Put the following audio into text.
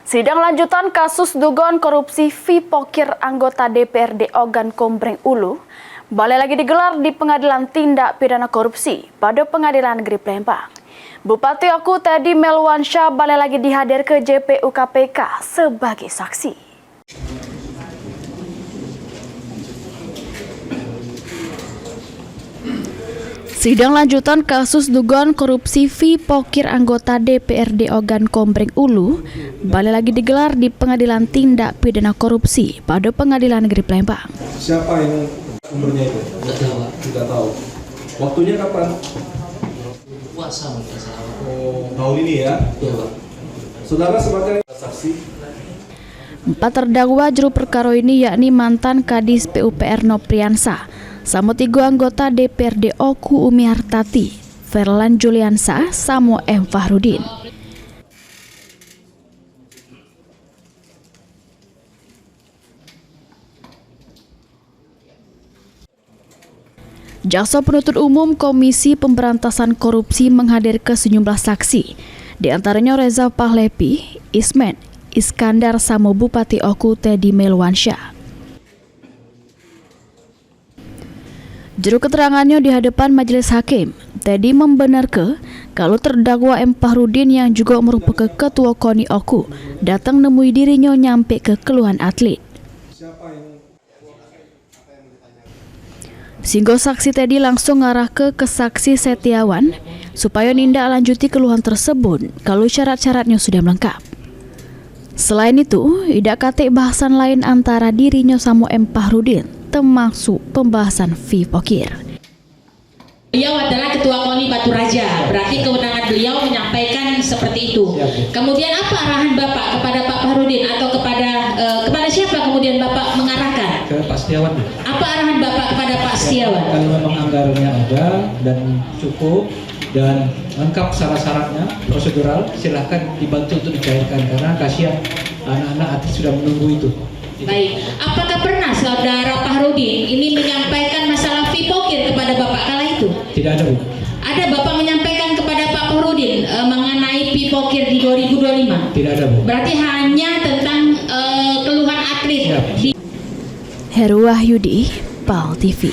Sidang lanjutan kasus dugaan korupsi Vipokir anggota DPRD Ogan Kombreng Ulu balik lagi digelar di Pengadilan Tindak Pidana Korupsi pada Pengadilan Negeri Palembang. Bupati Oku Teddy Melwansyah balik lagi dihadir ke JPU KPK sebagai saksi. Sidang lanjutan kasus dugaan korupsi Vipokir anggota DPRD Ogan Kombreng Ulu balik lagi digelar di Pengadilan Tindak Pidana Korupsi pada Pengadilan Negeri Palembang. Siapa yang umurnya itu? Tidak tahu. Waktunya kapan? Puasa mungkin salah. Oh, tahun ini ya? Betul. Saudara sebagai saksi. 4 terdakwa juru perkara ini yakni mantan Kadis PUPR Nopriansa, sama 3 anggota DPRD Oku Umi Hartati, Ferlan Juliansa, Samo M. Fahrudin. Jaksa Penuntut Umum Komisi Pemberantasan Korupsi menghadirkan sejumlah saksi, di antaranya Reza Pahlepi, Ismen, Iskandar Samo Bupati Oku Teddy Melwansyah. Juru keterangannya di hadapan majelis hakim, Teddy membenarkan kalau terdakwa M. Fahrudin yang juga merupakan ketua KONI Oku datang nemui dirinya nyampe ke keluhan atlet. Sehingga saksi Teddy langsung ngarah ke saksi Setiawan supaya nindak lanjuti keluhan tersebut kalau syarat-syaratnya sudah melengkap. Selain itu, tidak kate bahasan lain antara dirinya sama M. Fahrudin, termasuk pembahasan Vipokir. Beliau adalah Ketua KONI Batu Raja, berarti kewenangan beliau menyampaikan seperti itu. Kemudian apa arahan Bapak kepada Pak Fahrudin atau kepada siapa kemudian Bapak mengarahkan? Ke Pak Setiawan. Apa arahan Bapak kepada Pak Setiawan? Kalau memang anggarannya ada dan cukup dan lengkap syarat-syaratnya prosedural, silahkan dibantu untuk dicairkan karena kasihan anak-anak artis sudah menunggu itu. Baik, apakah pernah saudara Fahrudin ini menyampaikan masalah Vipokir kepada Bapak kala itu? Tidak ada, Bu. Ada Bapak menyampaikan kepada Pak Fahrudin mengenai Vipokir di 2025? Tidak ada, Bu. Berarti hanya tentang keluhan atlet. Heru Wahyudi, PAL TV.